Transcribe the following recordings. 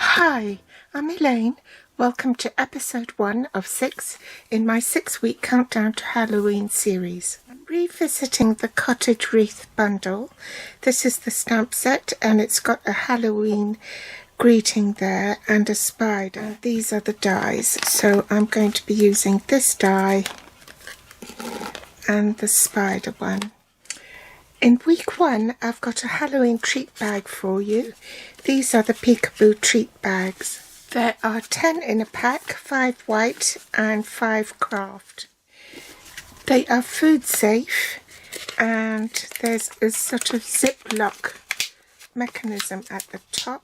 Hi, I'm Elaine. Welcome to episode 1 of 6 in my 6-week countdown to Halloween series. I'm revisiting the Cottage Wreath bundle. This is the stamp set and it's got a Halloween greeting there and a spider. And these are the dies. So I'm going to be using this die and the spider one. In week 1, I've got a Halloween treat bag for you. These are the Peekaboo treat bags. There are 10 in a pack, 5 white and 5 craft. They are food safe and there's a sort of ziplock mechanism at the top.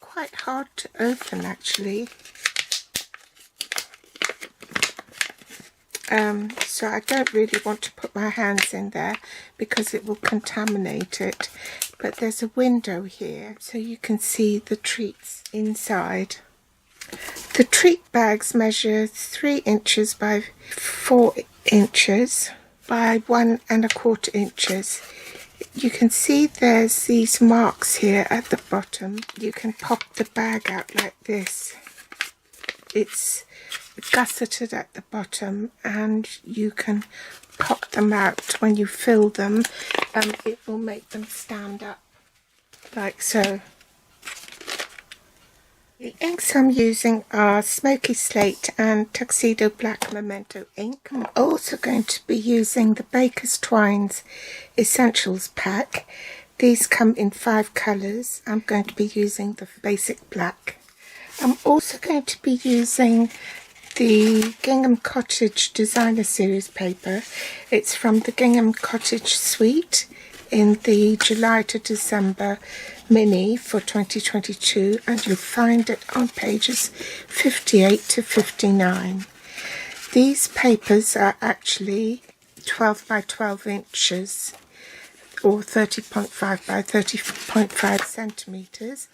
Quite hard to open actually. So I don't really want to put my hands in there because it will contaminate it. But there's a window here so you can see the treats inside. The treat bags measure 3 inches by 4 inches by 1 1/4 inches. You can see there's these marks here at the bottom. You can pop the bag out like this. It's gusseted at the bottom and you can pop them out when you fill them. It will make them stand up like so. The inks I'm using are Smoky Slate and Tuxedo Black Memento ink. I'm also going to be using the Baker's Twines Essentials pack. These come in 5 colours. I'm going to be using the basic black. I'm also going to be using the Gingham Cottage Designer Series paper. It's from the Gingham Cottage Suite in the July to December mini for 2022, and you'll find it on pages 58 to 59. These papers are actually 12 by 12 inches or 30.5 by 30.5 centimetres,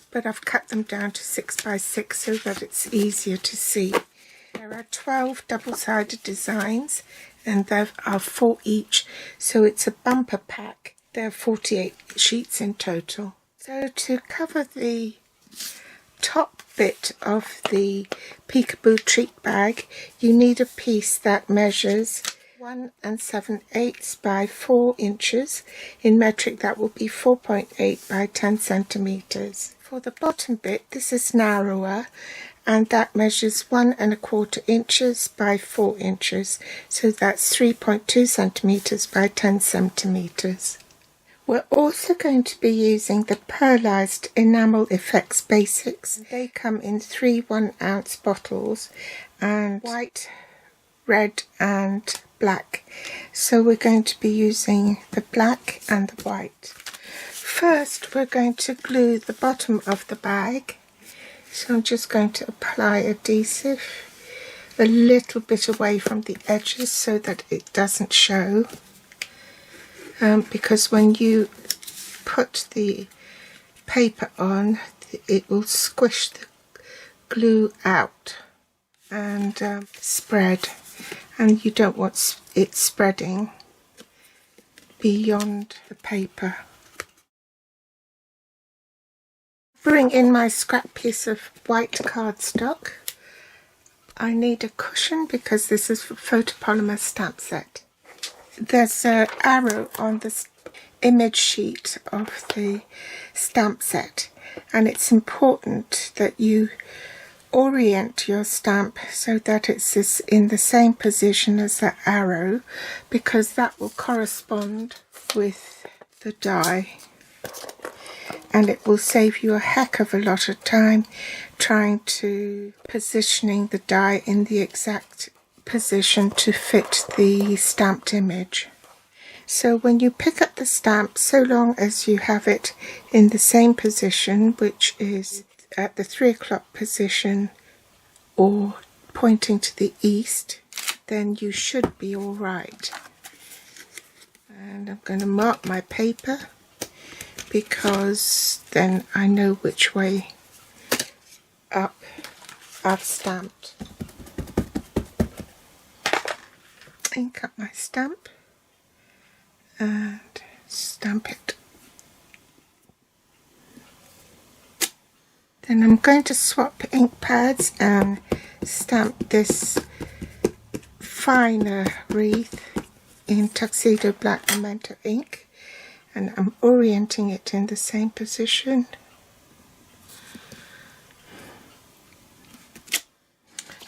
but I've cut them down to 6 by 6 so that it's easier to see. There are 12 double-sided designs and there are 4 each, so it's a bumper pack. There are 48 sheets in total. So to cover the top bit of the Peekaboo treat bag, you need a piece that measures 1 7/8 by 4 inches. In metric that will be 4.8 by 10 centimetres. For the bottom bit, this is narrower and that measures 1 1/4 inches by 4 inches, so that's 3.2 centimetres by 10 centimetres. We're also going to be using the Pearlized Enamel Effects Basics. They come in 3 1-ounce bottles and white, red and black. So we're going to be using the black and the white. First we're going to glue the bottom of the bag. So I'm just going to apply adhesive a little bit away from the edges so that it doesn't show. Because when you put the paper on, it will squish the glue out and spread, and you don't want it spreading beyond the paper. Bring in my scrap piece of white cardstock. I need a cushion because this is a photopolymer stamp set. There's an arrow on the image sheet of the stamp set, and it's important that you orient your stamp so that it's in the same position as the arrow, because that will correspond with the die. And it will save you a heck of a lot of time trying to positioning the die in the exact position to fit the stamped image. So when you pick up the stamp, so long as you have it in the same position, which is at the 3 o'clock position or pointing to the east, then you should be all right. And I'm going to mark my paper because then I know which way up I've stamped. Ink up my stamp and stamp it. Then I'm going to swap ink pads and stamp this finer wreath in Tuxedo Black Memento ink, and I'm orienting it in the same position.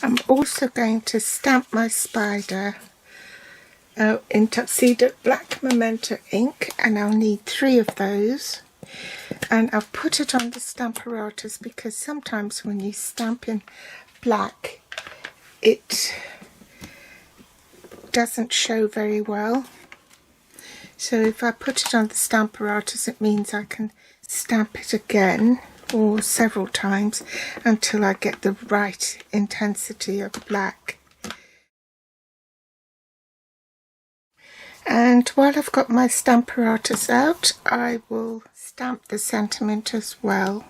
I'm also going to stamp my spider in Tuxedo Black Memento ink, and I'll need 3 of those. And I've put it on the stamp apparatus because sometimes when you stamp in black it doesn't show very well. So if I put it on the stamp apparatus, it means I can stamp it again or several times until I get the right intensity of black. And while I've got my stamp apparatus out, I will stamp the sentiment as well.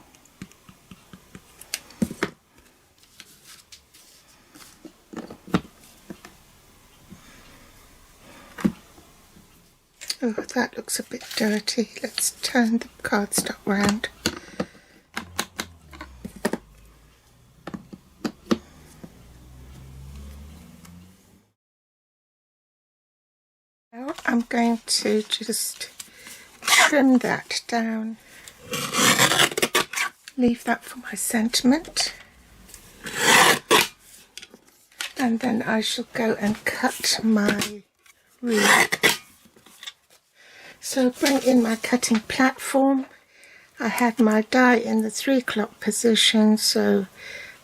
Oh, that looks a bit dirty. Let's turn the cardstock round. Now I'm going to just trim that down. Leave that for my sentiment. And then I shall go and cut my wreath. So bring in my cutting platform. I had my die in the 3 o'clock position, so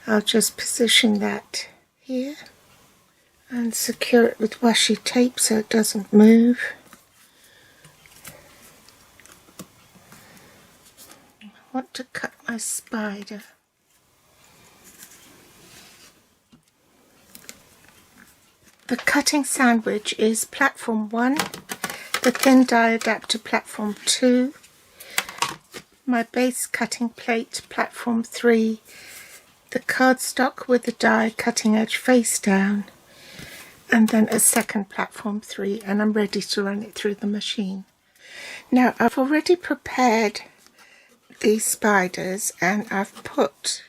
I'll just position that here and secure it with washi tape so it doesn't move. I want to cut my spider. The cutting sandwich is platform 1, the thin die adapter platform 2, my base cutting plate platform 3, the cardstock with the die cutting edge face down, and then a second platform 3, and I'm ready to run it through the machine. Now I've already prepared these spiders and I've put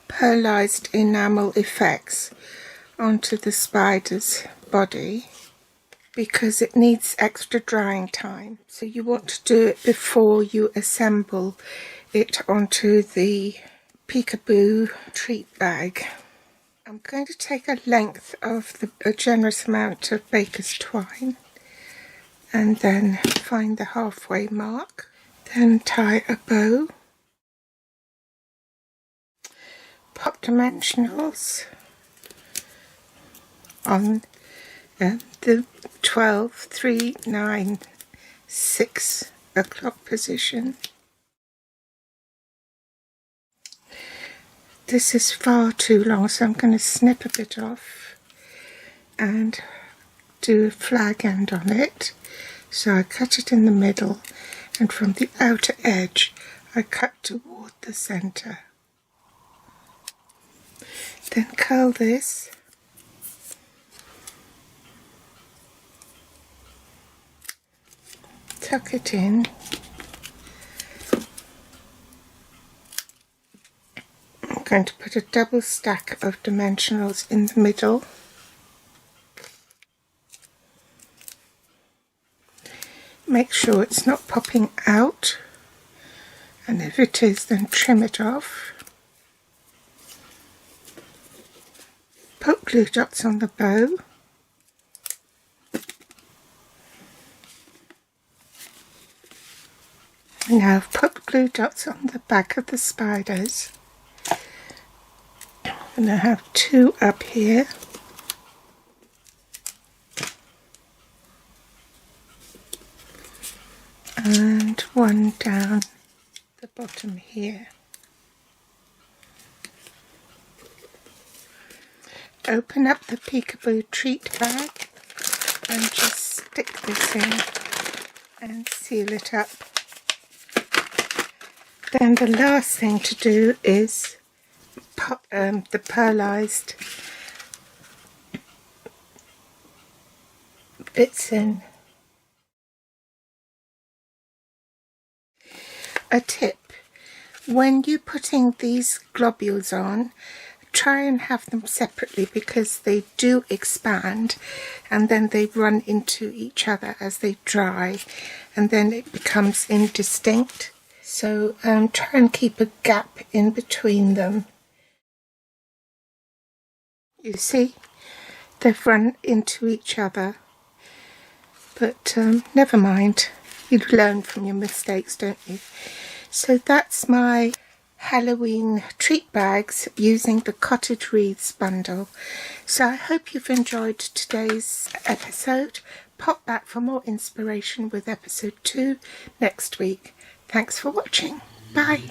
pearlized enamel effects onto the spider's body because it needs extra drying time. So you want to do it before you assemble it onto the peekaboo treat bag. I'm going to take a length of a generous amount of baker's twine and then find the halfway mark. Then tie a bow. Pop dimensionals on the 12, 3, 9, 6 o'clock position. This is far too long, so I'm going to snip a bit off and do a flag end on it. So I cut it in the middle, and from the outer edge I cut toward the centre. Then curl this. Tuck it in. I'm going to put a double stack of dimensionals in the middle. Make sure it's not popping out, and if it is, then trim it off. Put glue dots on the bow. Now I've put glue dots on the back of the spiders, and I have 2 up here. And 1 down the bottom here. Open up the peekaboo treat bag and just stick this in and seal it up. Then the last thing to do is pop the pearlized bits in. A tip: When you're putting these globules on, try and have them separately because they do expand and then they run into each other as they dry and then it becomes indistinct. So try and keep a gap in between them. You see, they've run into each other, but never mind. You learn from your mistakes, don't you? So that's my Halloween treat bags using the Cottage Wreaths bundle. So I hope you've enjoyed today's episode. Pop back for more inspiration with episode 2 next week. Thanks for watching. Bye.